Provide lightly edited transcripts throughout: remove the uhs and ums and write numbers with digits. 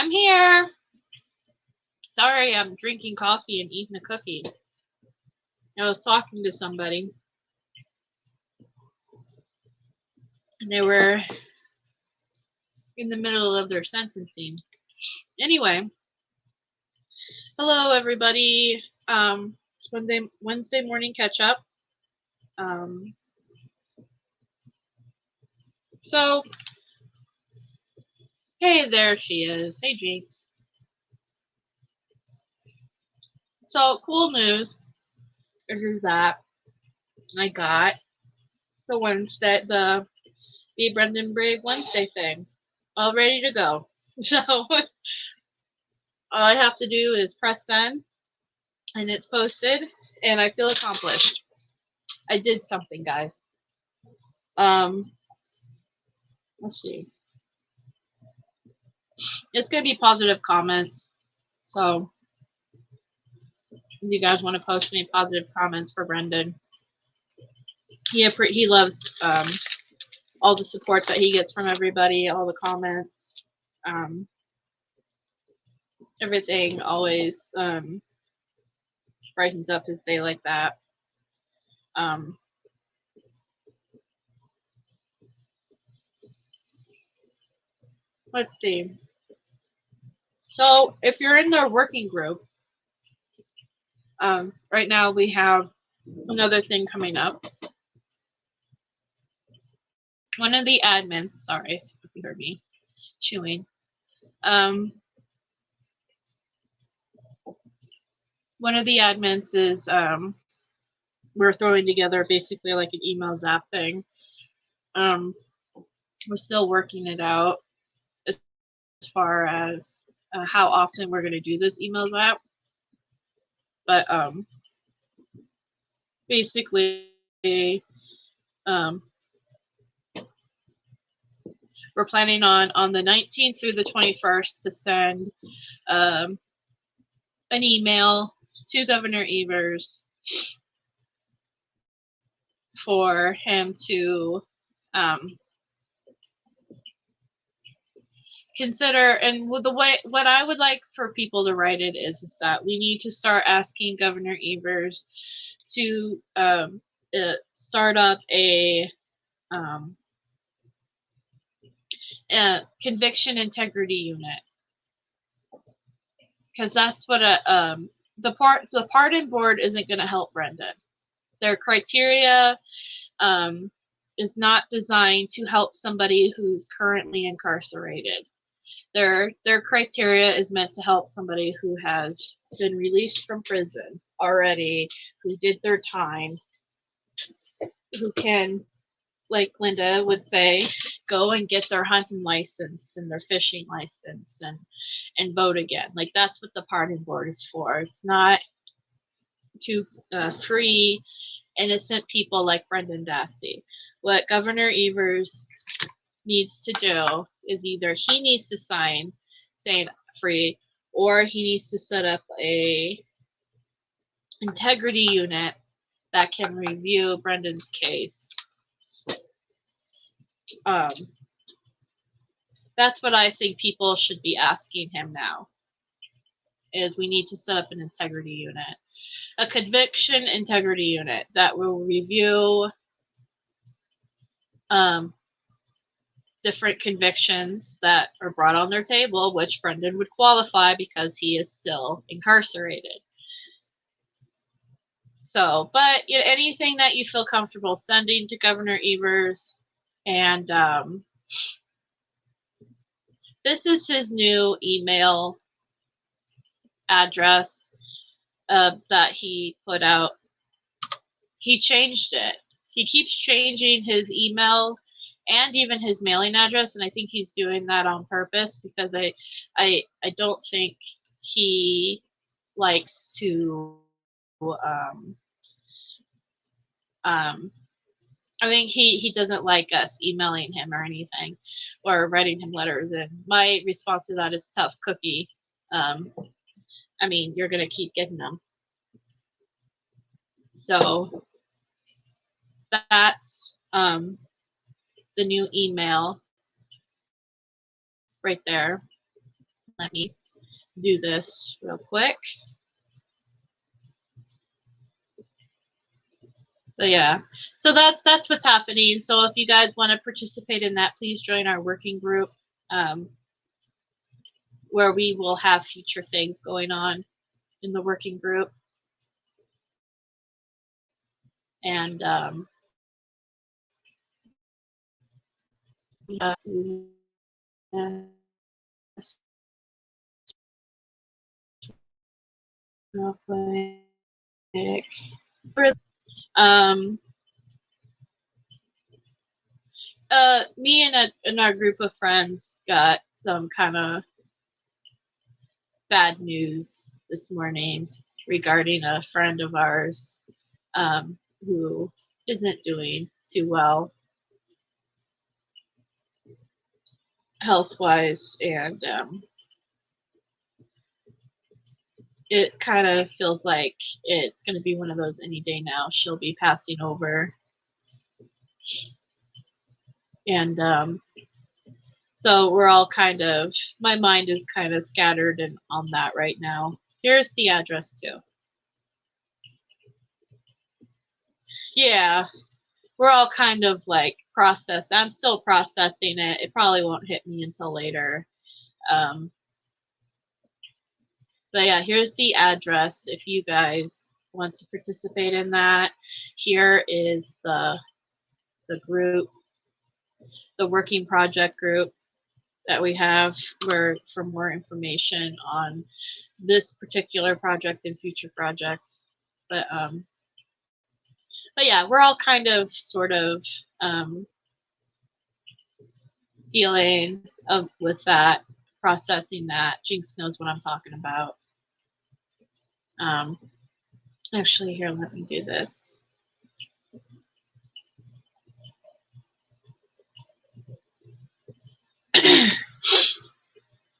I'm here. Sorry, I'm drinking coffee and eating a cookie. I was talking to somebody, and they were in the middle of their sentencing. Anyway, hello everybody. It's Wednesday morning catch up. So, hey, there she is. Hey, Jinx. So, cool news is that I got the Wednesday, the Be Brendan Brave Wednesday thing all ready to go. So, all I have to do is press send, and it's posted, and I feel accomplished. I did something, guys. Let's see. It's gonna be positive comments, so if you guys want to post any positive comments for Brendan, he loves all the support that he gets from everybody, all the comments, everything always brightens up his day like that. Let's see. So if you're in their working group, right now we have another thing coming up. One of the admins, sorry if you heard me chewing. One of the admins is we're throwing together basically like an email zap thing. We're still working it out as far as how often we're going to do this email zap. But basically, we're planning on the 19th through the 21st to send an email to Governor Evers for him to consider, and what I would like for people to write it is that we need to start asking Governor Evers to start up a conviction integrity unit, because that's what the pardon board isn't going to help Brendan. Their criteria is not designed to help somebody who's currently incarcerated. Their criteria is meant to help somebody who has been released from prison already, who did their time, who can, like Linda would say, go and get their hunting license and their fishing license and vote again. Like, that's what the pardon board is for. It's not to free innocent people like Brendan Dassey. What Governor Evers needs to do is either he needs to sign saying free, or he needs to set up a integrity unit that can review Brendan's case. That's what I think people should be asking him now, is we need to set up an integrity unit, a conviction integrity unit that will review different convictions that are brought on their table, which Brendan would qualify because he is still incarcerated. So, but anything that you feel comfortable sending to Governor Evers, and this is his new email address that he put out. He changed it. He keeps changing his email and even his mailing address, and I think he's doing that on purpose, because I don't think he likes to I think he doesn't like us emailing him or anything, or writing him letters. And my response to that is tough cookie. I mean, you're gonna keep getting them. So that's the new email right there. let me do this real quick. But yeah, so that's what's happening. So if you guys want to participate in that, please join our working group, where we will have future things going on in the working group. And we have to real quick. Me and our group of friends got some kind of bad news this morning regarding a friend of ours who isn't doing too well health-wise, and it kind of feels like it's going to be one of those any day now. She'll be passing over. And so we're all kind of, my mind is kind of scattered and on that right now. Here's the address too. Yeah, we're all kind of like I'm still processing it. It probably won't hit me until later. But yeah, here's the address if you guys want to participate in that. Here is the group, the working project group that we have, where for more information on this particular project and future projects. But yeah, we're all kind of sort of dealing with that, processing that. Jinx knows what I'm talking about. Actually, here, let me do this.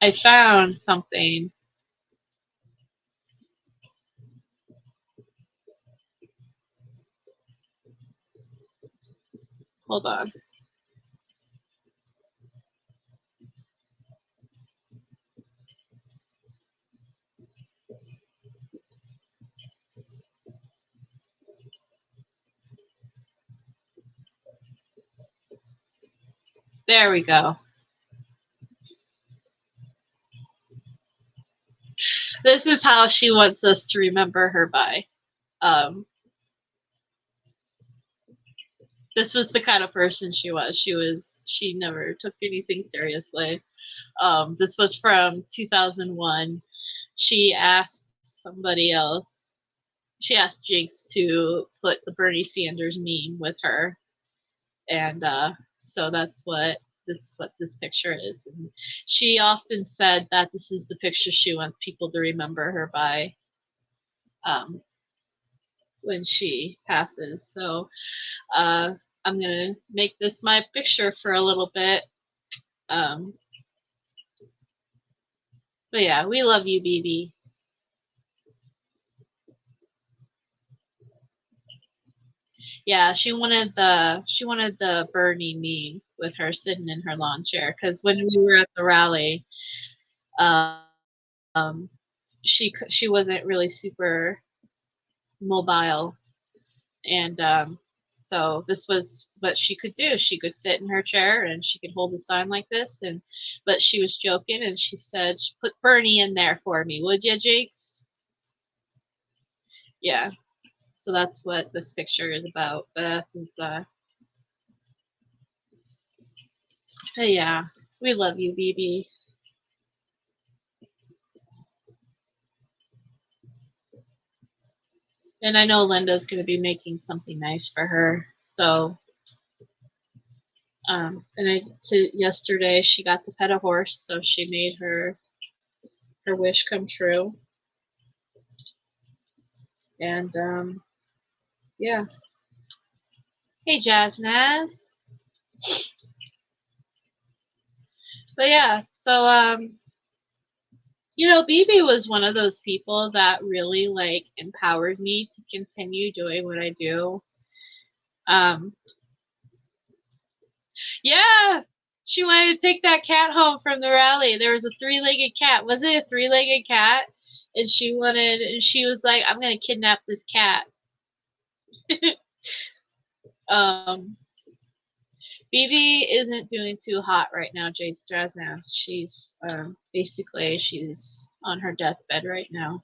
I found something. Hold on. There we go. This is how she wants us to remember her by. This was the kind of person she was. She never took anything seriously. This was from 2001. She asked somebody else. She asked Jinx to put the Bernie Sanders meme with her. And so that's what this picture is. And she often said that this is the picture she wants people to remember her by when she passes. So I'm gonna make this my picture for a little bit. But yeah, we love you, BB. Yeah, she wanted the Bernie meme with her sitting in her lawn chair, because when we were at the rally, she wasn't really super mobile, and so this was what she could do. She could sit in her chair and she could hold a sign like this, but she was joking, and she said, "Put Bernie in there for me, would you, Jinx?" Yeah. So that's what this picture is about. This is yeah, we love you, BB. And I know Linda's going to be making something nice for her. So, and yesterday she got to pet a horse, so she made her wish come true. And yeah. Hey, Jazz Naz. But yeah, so you know, BB was one of those people that really like empowered me to continue doing what I do. Yeah, She wanted to take that cat home from the rally. There was a three-legged cat. Was it a three-legged cat? And she was like, I'm going to kidnap this cat. BB isn't doing too hot right now, Jazz. She's basically she's on her deathbed right now.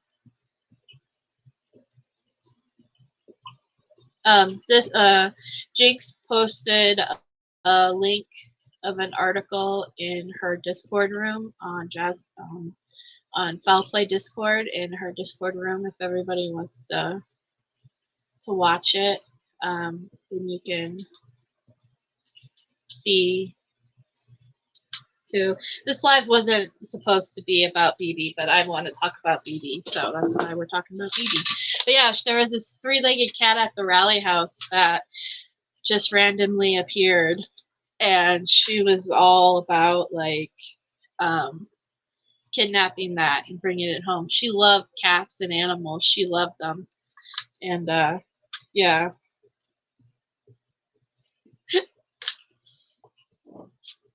Jinx posted a link of an article in her Discord room on on Foul Play Discord in her Discord room. If everybody wants to watch it, then you can see too. This live wasn't supposed to be about BB, but I want to talk about BB, so that's why we're talking about BB. But yeah, there was this three-legged cat at the rally house that just randomly appeared, and she was all about like kidnapping that and bringing it home. She loved cats and animals. She loved them, and yeah.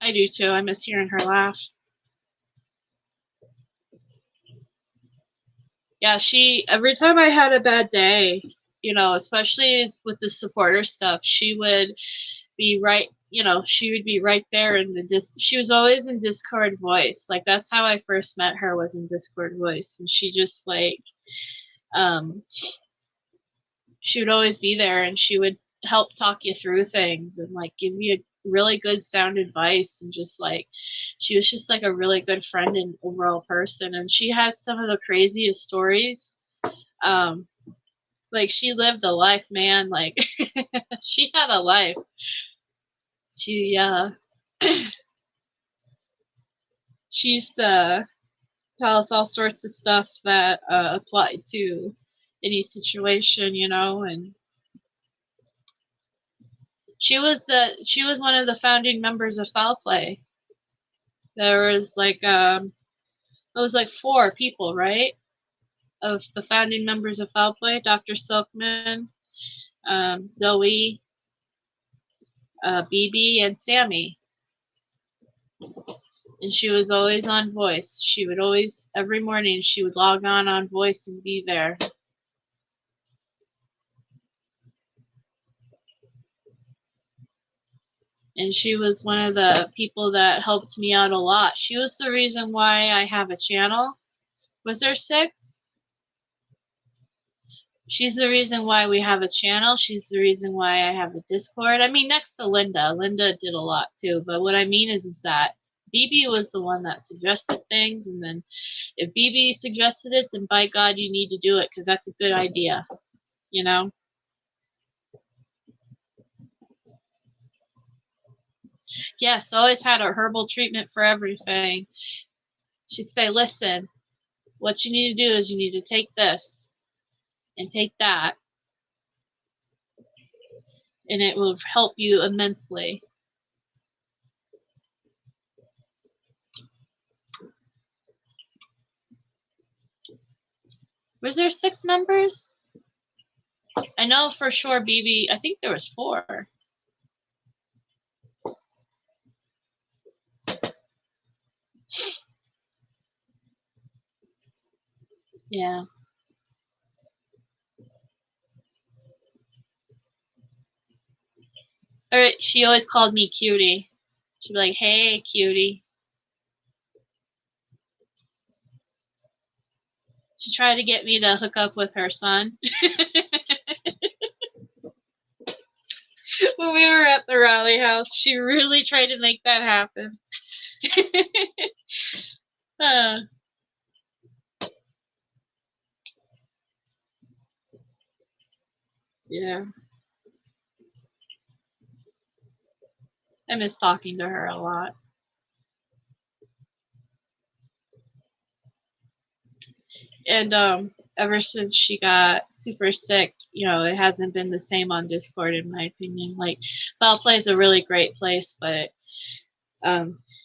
I do too. I miss hearing her laugh. Yeah, every time I had a bad day, you know, especially with the supporter stuff, she would be right, you know, she would be right there in she was always in Discord voice. Like that's how I first met her, was in Discord voice. And she just like she would always be there, and she would help talk you through things and like give you really good sound advice, and just like she was just like a really good friend and overall person. And she had some of the craziest stories. Like she lived a life, man. Like she had a life. She she used to tell us all sorts of stuff that applied to any situation, you know. And she was one of the founding members of Foul Play. There was like it was like 4 people, right, of the founding members of Foul Play: Dr. Silkman, Zoe, BB, and Sammy. And she was always on voice. She would always, every morning, she would log on voice and be there. And she was one of the people that helped me out a lot. She was the reason why I have a channel. Was there 6? She's the reason why we have a channel. She's the reason why I have a Discord. I mean, next to Linda. Linda did a lot too. But what I mean is that BB was the one that suggested things. And then if BB suggested it, then by God, you need to do it, because that's a good idea, you know? Yes, always had a herbal treatment for everything. She'd say, listen, what you need to do is you need to take this and take that, and it will help you immensely. Was there 6 members? I know for sure BB, I think there was 4. Yeah. Or she always called me cutie. She'd be like, hey, cutie. She tried to get me to hook up with her son. When we were at the rally house, she really tried to make that happen. Yeah. I miss talking to her a lot. And ever since she got super sick, you know, it hasn't been the same on Discord, in my opinion. Like, Foul Play is a really great place, but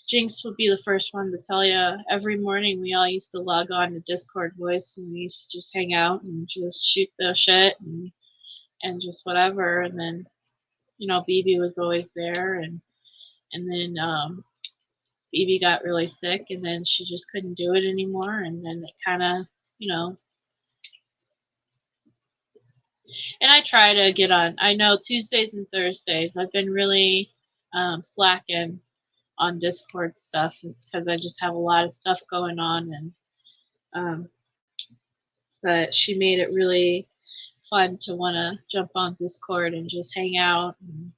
Jinx would be the first one to tell you. Every morning we all used to log on to Discord voice, and we used to just hang out and just shoot the shit and just whatever. And then, you know, BB was always there, and And then Phoebe got really sick, and then she just couldn't do it anymore. And then it kind of, you know. And I try to get on. I know Tuesdays and Thursdays I've been really slacking on Discord stuff. It's because I just have a lot of stuff going on, and but she made it really fun to want to jump on Discord and just hang out and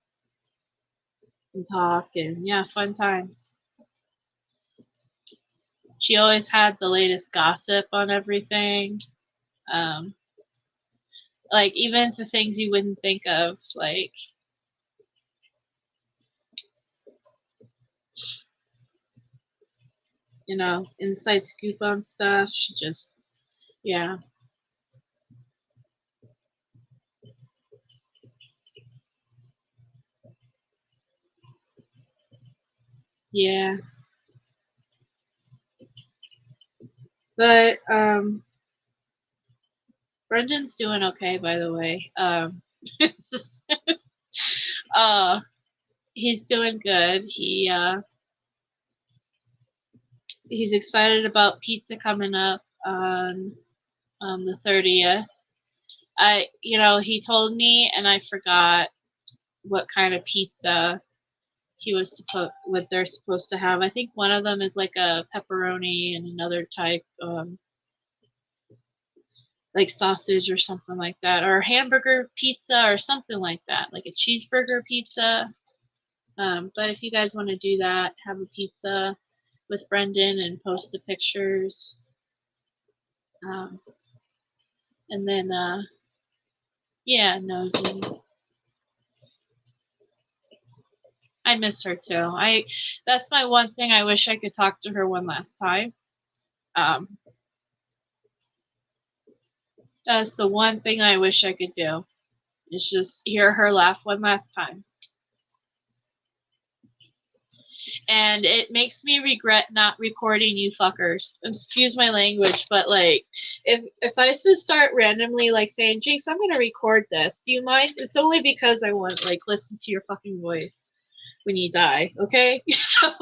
talk, and yeah, fun times. She always had the latest gossip on everything, like even to things you wouldn't think of, like you know, inside scoop on stuff. She just, yeah. Yeah. But Brendan's doing okay, by the way. He's doing good. He's excited about pizza coming up on the 30th. He told me, and I forgot what kind of pizza what they're supposed to have. I think one of them is like a pepperoni, and another type like sausage or something like that, or hamburger pizza or something like that, like a cheeseburger pizza. But if you guys want to do that, have a pizza with Brendan and post the pictures. And then, yeah, Nosy. I miss her too. That's my one thing. I wish I could talk to her one last time. That's the one thing I wish I could do. Is just hear her laugh one last time. And it makes me regret not recording you fuckers. Excuse my language, but like, if I just start randomly like saying, Jinx, I'm gonna record this, do you mind? It's only because I want like listen to your fucking voice when you die, okay? So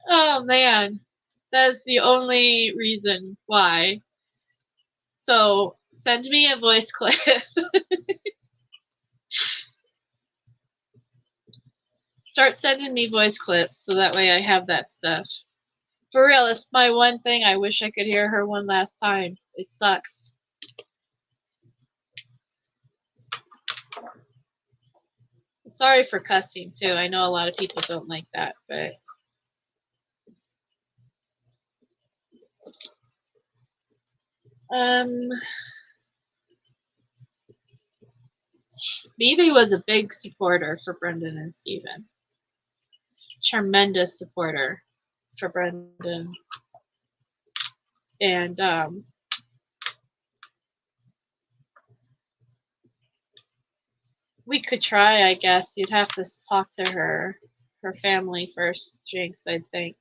oh man, that's the only reason why. So send me a voice clip. Start sending me voice clips so that way I have that stuff. For real, it's my one thing. I wish I could hear her one last time. It sucks. Sorry for cussing too. I know a lot of people don't like that, but Phoebe was a big supporter for Brendan and Steven. Tremendous supporter for Brendan. And we could try, I guess. You'd have to talk to her family first, Jinx, I think.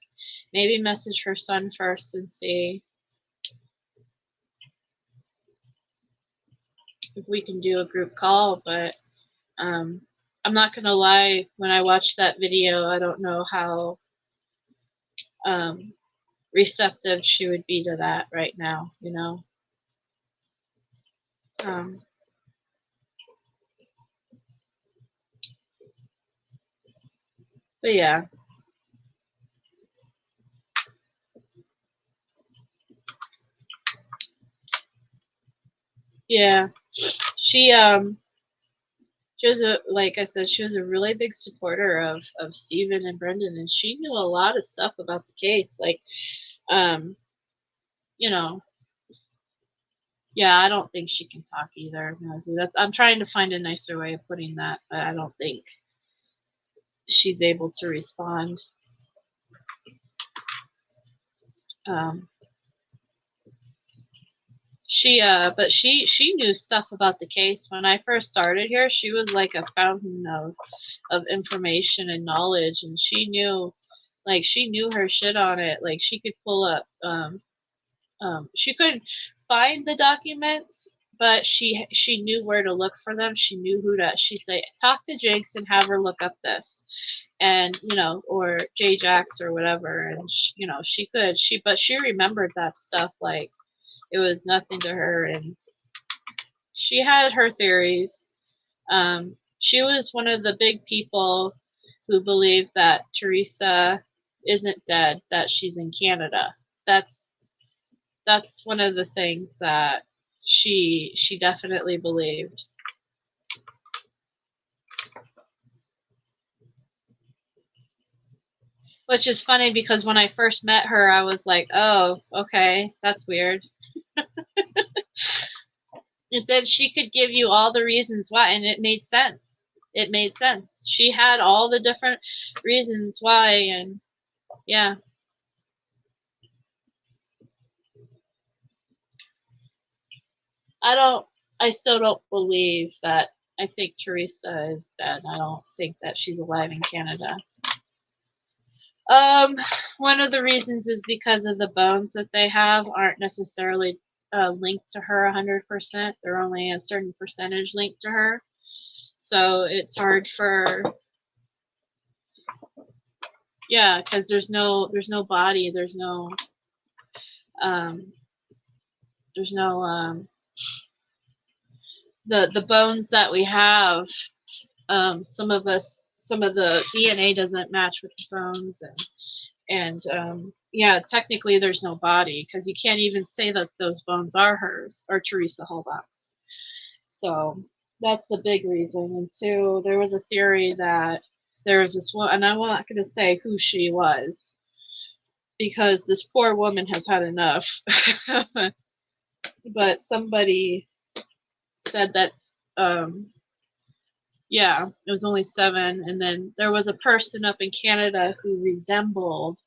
Maybe message her son first and see if we can do a group call, but I'm not gonna lie, when I watched that video, I don't know how receptive she would be to that right now, you know. But yeah. Yeah. She was like I said, she was a really big supporter of Steven and Brendan, and she knew a lot of stuff about the case. Like, you know, yeah, I don't think she can talk either. I'm trying to find a nicer way of putting that, but I don't think she's able to respond. But she knew stuff about the case. When I first started here, she was like a fountain of information and knowledge, and she knew her shit on it. Like, she could pull up she couldn't find the documents, but she knew where to look for them. She knew who to. She say, talk to Jinx and have her look up this, and or J-Jax or whatever. And she could. But she remembered that stuff like it was nothing to her, and she had her theories. She was one of the big people who believed that Teresa isn't dead, that she's in Canada. That's one of the things that she definitely believed. Which is funny because when I first met her, I was like, oh, okay, that's weird. And then she could give you all the reasons why, and it made sense. It made sense. She had all the different reasons why, and yeah. I still don't believe that. I think Teresa is dead. I don't think that she's alive in Canada. One of the reasons is because of the bones that they have aren't necessarily linked to her 100%. They're only a certain percentage linked to her. So it's hard for, yeah, because there's no body, there's no the bones that we have, some of the DNA doesn't match with the bones, and yeah, technically there's no body because you can't even say that those bones are hers or Teresa Holbach's. So that's a big reason. And two, there was a theory that there was this one, and I'm not going to say who she was because this poor woman has had enough. But somebody said that, yeah, it was only 7, and then there was a person up in Canada who resembled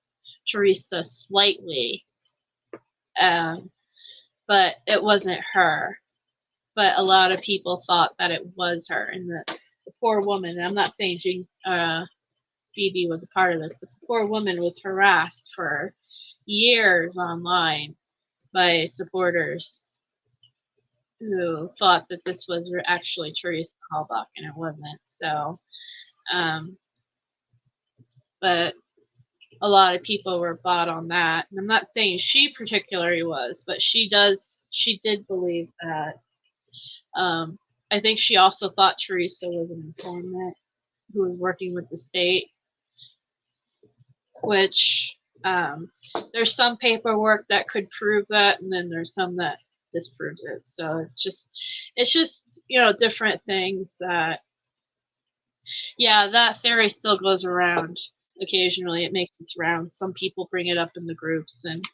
Teresa slightly, but it wasn't her. But a lot of people thought that it was her, and the poor woman, and I'm not saying Phoebe was a part of this, but the poor woman was harassed for years online by supporters who thought that this was actually Teresa Halbach, and it wasn't. So, but a lot of people were bought on that. And I'm not saying she particularly was, but she did believe that. I think she also thought Teresa was an informant who was working with the state, which there's some paperwork that could prove that, and then there's some that disproves it. So it's just different things that, yeah, that theory still goes around occasionally. It makes its rounds. Some people bring it up in the groups, and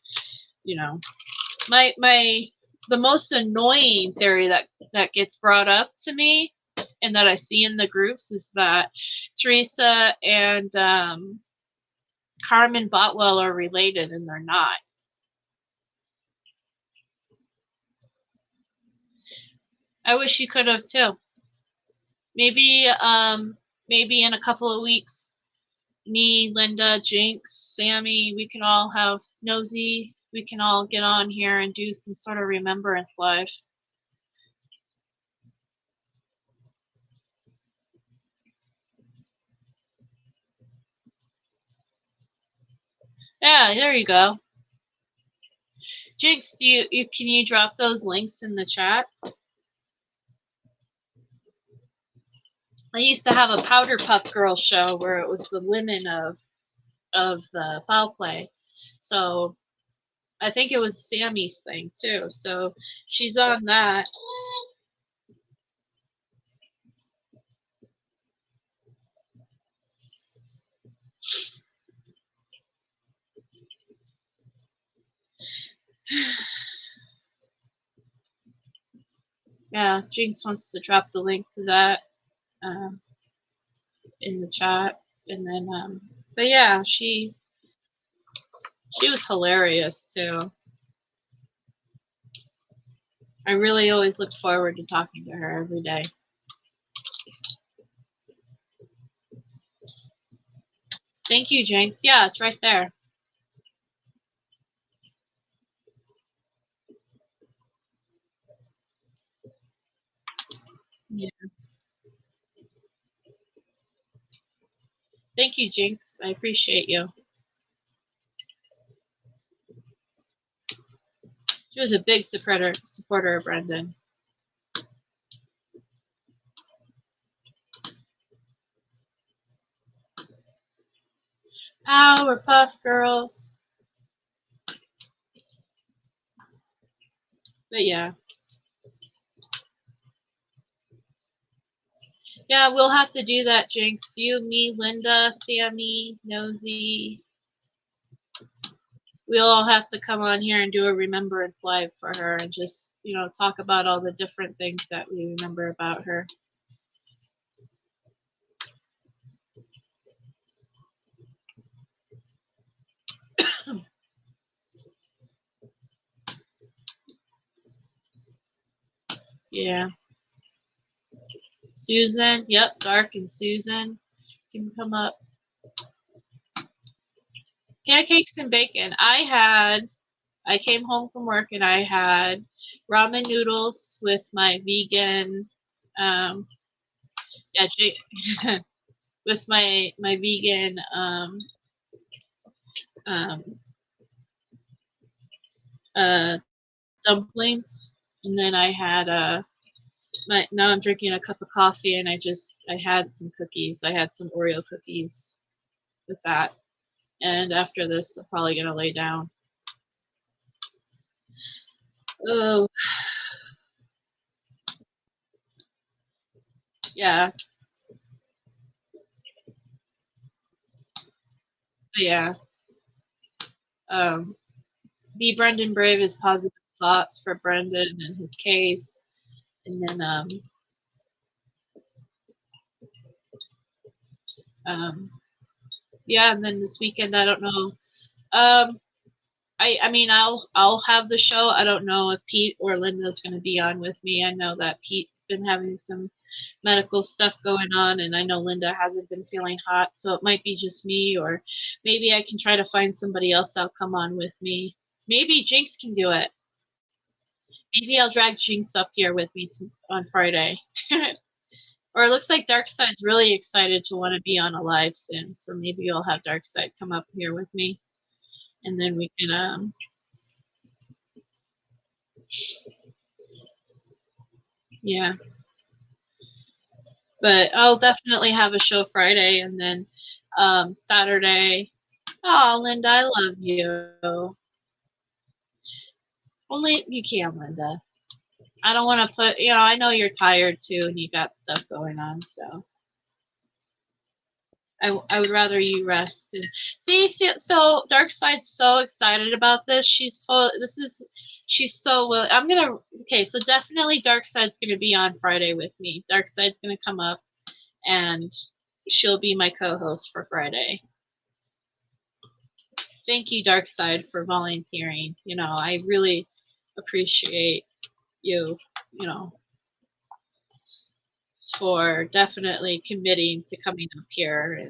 the most annoying theory that gets brought up to me and that I see in the groups is that Teresa and Carmen Botwell are related, and they're not. I wish you could have too. Maybe in a couple of weeks, me, Linda, Jinx, Sammy, we can all have Nosy. We can all get on here and do some sort of remembrance live. Yeah, there you go. Jinx, can you drop those links in the chat? I used to have a Powder Puff Girl show where it was the women of the foul play. So I think it was Sammy's thing too. So she's on that. Yeah, Jinx wants to drop the link to that in the chat, and then but yeah, she was hilarious too. I really always looked forward to talking to her every day. Thank you, Jinx. Yeah, it's right there. Thank you, Jinx. I appreciate you. She was a big supporter of Brendan. Powerpuff Girls. But yeah. Yeah, we'll have to do that, Jinx. You, me, Linda, Sammy, Nosy. We'll all have to come on here and do a remembrance live for her and just, you know, talk about all the different things that we remember about her. Yeah. Susan, yep, Dark and Susan can come up. Pancakes and bacon. I came home from work and I had ramen noodles with my vegan, with my vegan dumplings, and then I had now I'm drinking a cup of coffee, and I had some cookies. I had some Oreo cookies with that, and after this, I'm probably gonna lay down. Oh, yeah, yeah. Be Brendan Brave is positive thoughts for Brendan and his case, and then yeah, and then this weekend I don't know. I mean I'll have the show. I don't know if Pete or Linda's going to be on with me. I know that Pete's been having some medical stuff going on, and I know Linda hasn't been feeling hot, so it might be just me, or maybe I can try to find somebody else that'll come on with me. Maybe Jinx can do it. Maybe I'll drag Jinx up here with me on Friday. Or it looks like Darkside's really excited to want to be on a live soon, so maybe I'll have Darkside come up here with me, and then we can yeah. But I'll definitely have a show Friday, and then Saturday. Oh, Linda, I love you. Only you can, Linda. I don't want to put, you know, I know you're tired too, and you got stuff going on, so I would rather you rest. And see, so Darkside's so excited about this. She's so well. Okay, so definitely Darkside's gonna be on Friday with me. Darkside's gonna come up, and she'll be my co-host for Friday. Thank you, Darkside, for volunteering. You know, I really appreciate you, you know, for definitely committing to coming up here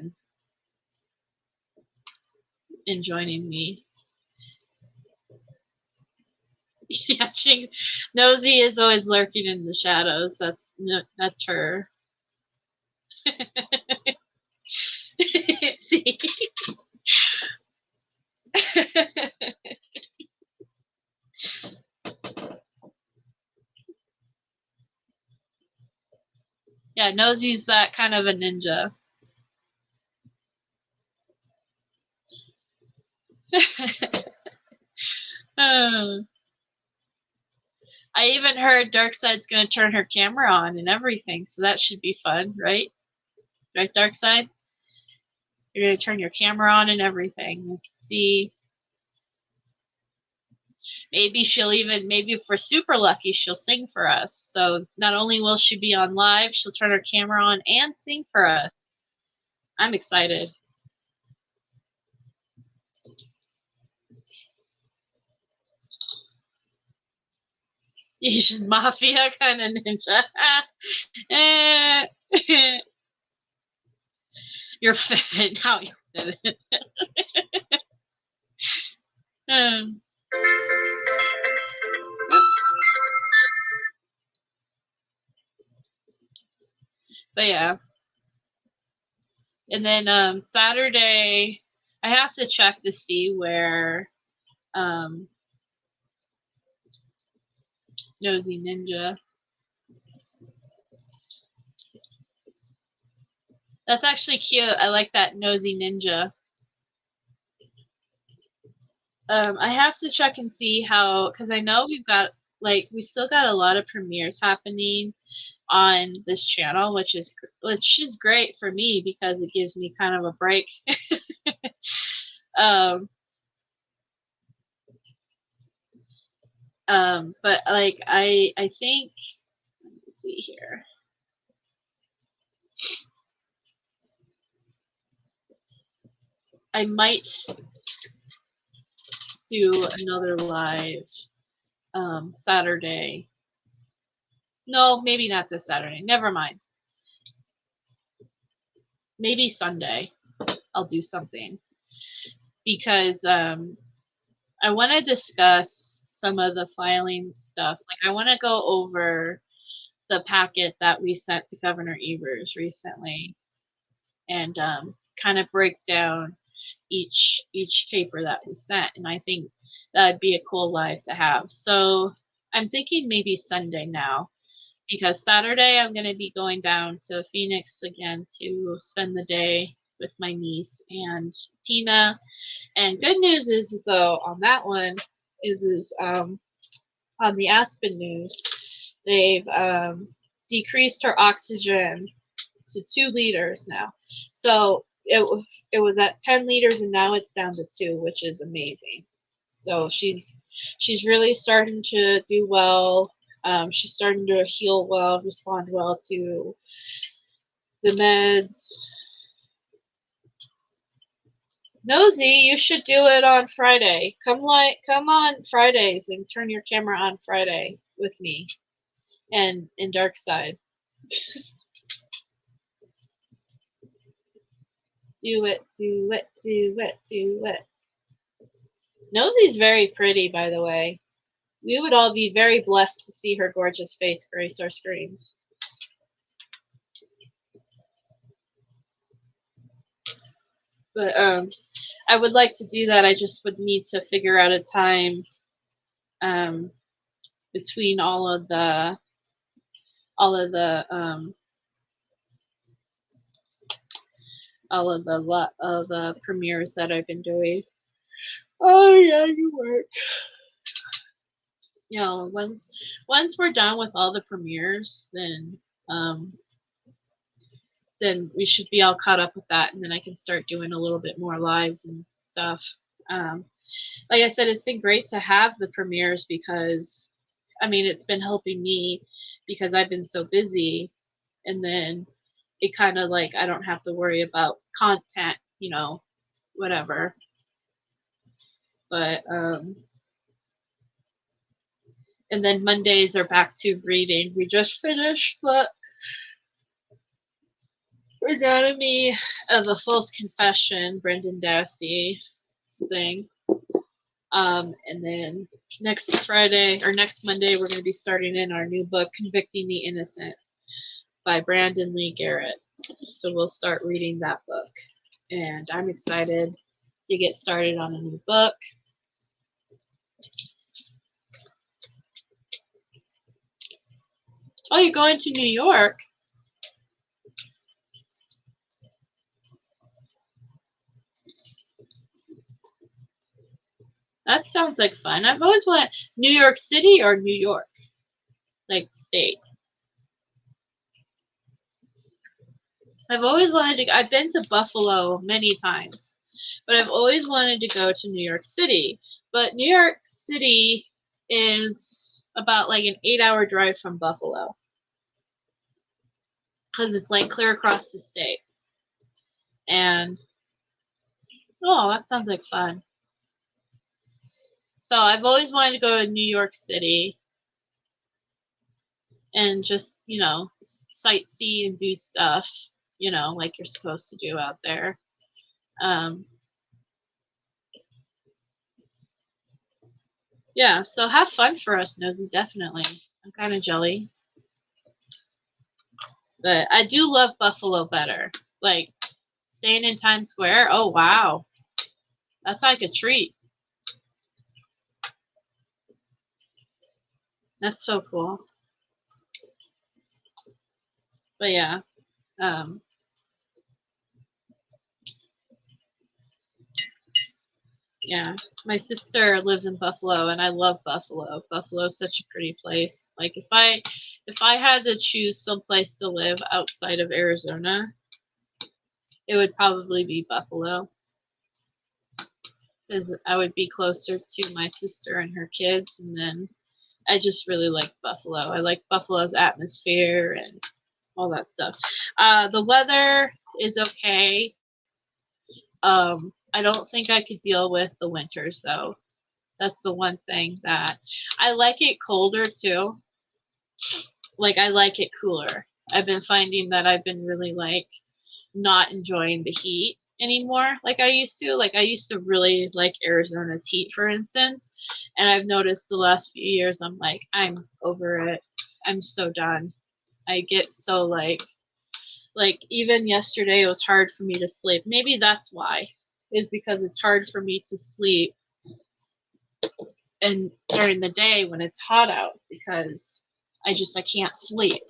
and joining me. Yeah, Nosy is always lurking in the shadows. That's her. See? Yeah, Nosy's that kind of a ninja. Oh. I even heard Darkside's going to turn her camera on and everything, so that should be fun, right? Right, Darkside? You're going to turn your camera on and everything. You can see. Maybe if we're super lucky, she'll sing for us. So not only will she be on live, she'll turn her camera on and sing for us. I'm excited. Asian Mafia kind of ninja. You're fit now. You said it. But yeah. And then Saturday, I have to check to see where Nosy Ninja. That's actually cute. I like that Nosy Ninja. I have to check and see how, because I know we've got, like, we still got a lot of premieres happening on this channel, which is great for me because it gives me kind of a break. But like I think, let me see here. I might do another live Saturday. No, maybe not this Saturday. Never mind. Maybe Sunday I'll do something because I want to discuss some of the filing stuff. Like I want to go over the packet that we sent to Governor Evers recently and kind of break down each paper that we sent, and I think that'd be a cool live to have. So I'm thinking maybe Sunday now, because Saturday I'm going to be going down to Phoenix again to spend the day with my niece and Tina. And good news is though on that one is on the Aspen news, they've decreased her oxygen to 2 liters now. So it was at 10 liters and now it's down to 2, which is amazing. So she's really starting to do well. She's starting to heal well, respond well to the meds. Nosy, you should do it on Friday. Come on Fridays and turn your camera on Friday with me and in Dark Side. Do it, do it, do it, do it. Nosy's very pretty, by the way. We would all be very blessed to see her gorgeous face grace our screens. But I would like to do that. I just would need to figure out a time between all of the premieres that I've been doing. Oh yeah, you work. You know, once we're done with all the premieres, then we should be all caught up with that, and then I can start doing a little bit more lives and stuff. Like I said, it's been great to have the premieres because, I mean, it's been helping me because I've been so busy, and then it kind of like I don't have to worry about content, you know, whatever. But and then Mondays are back to reading. We just finished the Anatomy of a False Confession, Brendan Dassey thing. And then next Friday or next Monday, we're going to be starting in our new book, Convicting the Innocent by Brandon Lee Garrett. So we'll start reading that book. And I'm excited to get started on a new book. Oh, you're going to New York? That sounds like fun. I've always wanted New York City or New York, like state. I've always wanted to. I've been to Buffalo many times, but I've always wanted to go to New York City. But New York City is about like an 8-hour drive from Buffalo because it's like clear across the state. And oh, that sounds like fun. So I've always wanted to go to New York City and just, you know, sightsee and do stuff, you know, like you're supposed to do out there. Yeah, so have fun for us, Nosy, definitely. I'm kind of jelly. But I do love Buffalo better. Like, Staying in Times Square? Oh, wow. That's like a treat. That's so cool. But yeah. Yeah, my sister lives in Buffalo, and I love Buffalo. Buffalo's such a pretty place. Like if I had to choose someplace to live outside of Arizona, it would probably be Buffalo, because I would be closer to my sister and her kids, and then I just really like Buffalo. I like Buffalo's atmosphere and all that stuff. The weather is okay. I don't think I could deal with the winters though. That's the one thing that I like it colder too. Like I like it cooler. I've been finding that I've been really like not enjoying the heat anymore like I used to. Like I used to really like Arizona's heat, for instance, and I've noticed the last few years I'm like, I'm over it. I'm so done. I get so like even yesterday it was hard for me to sleep. Maybe that's why. Is because it's hard for me to sleep and during the day when it's hot out, because I can't sleep.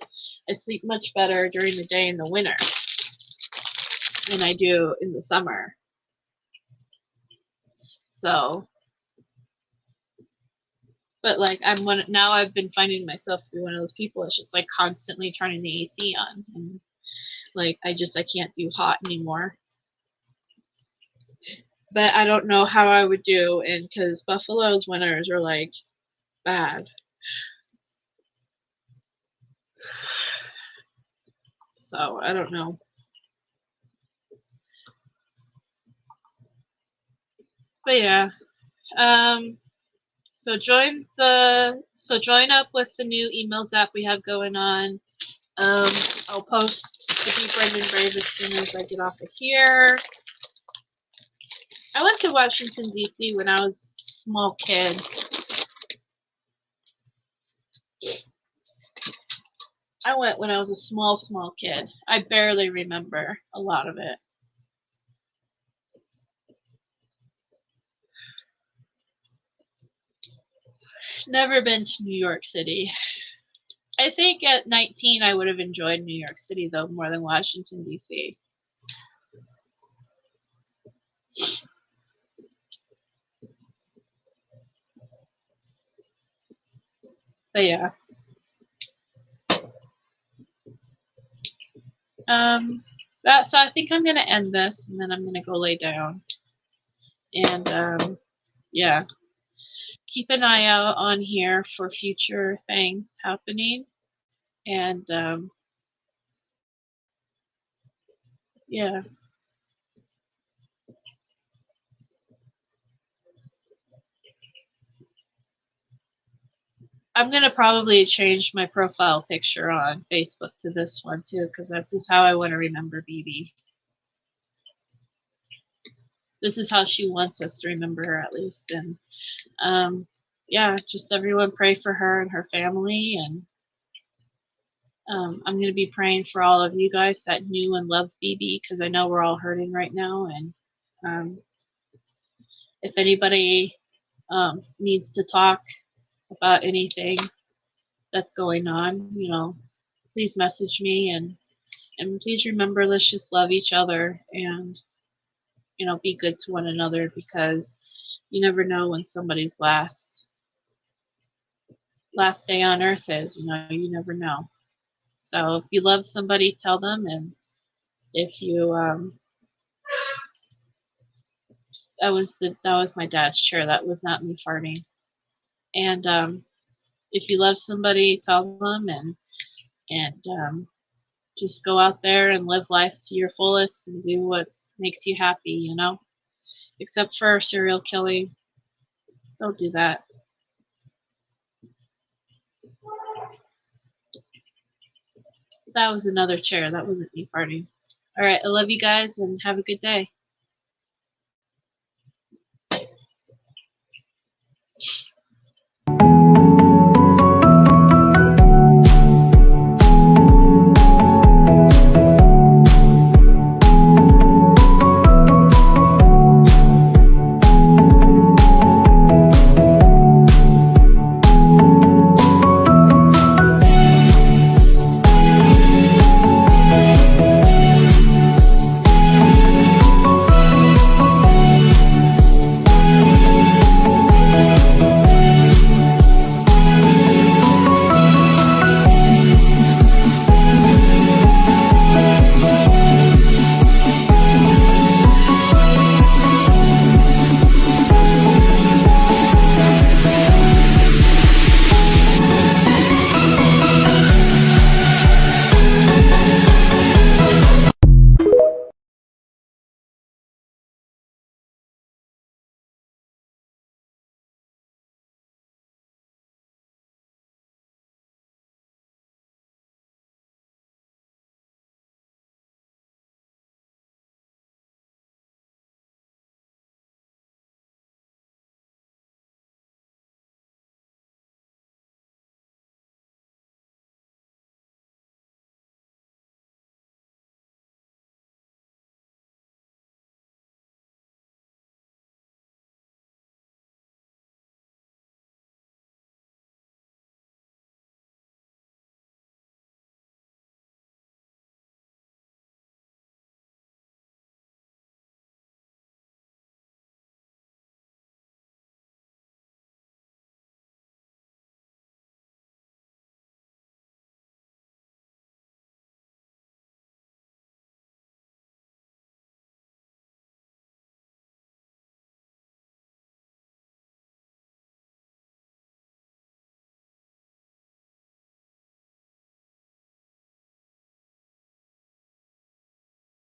I sleep much better during the day in the winter than I do in the summer. So, but like now I've been finding myself to be one of those people that's just like constantly turning the AC on, and like I can't do hot anymore. But I don't know how I would do, and because Buffalo's winters are like bad. So I don't know. But yeah. So join up with the new emails app we have going on. I'll post the Be Brendan Brave as soon as I get off of here. I went to Washington, D.C. when I was a small kid. I went when I was a small kid. I barely remember a lot of it. Never been to New York City. I think at 19 I would have enjoyed New York City though more than Washington, D.C. But yeah. So I think I'm gonna end this, and then I'm gonna go lay down. And yeah, keep an eye out on here for future things happening. And yeah. I'm gonna probably change my profile picture on Facebook to this one too, because this is how I want to remember BB. This is how she wants us to remember her, at least. And yeah, just everyone pray for her and her family. And I'm gonna be praying for all of you guys that knew and loved BB, because I know we're all hurting right now. And if anybody needs to talk about anything that's going on, please message me, and please remember, let's just love each other and be good to one another, because you never know when somebody's last day on earth is. You never know. So if you love somebody, tell them. And if you that was my dad's chair, that was not me farting. And if you love somebody, tell them. And just go out there and live life to your fullest and do what makes you happy, except for serial killing. Don't do that. That was another chair. That wasn't me farting. All right, I love you guys, and have a good day.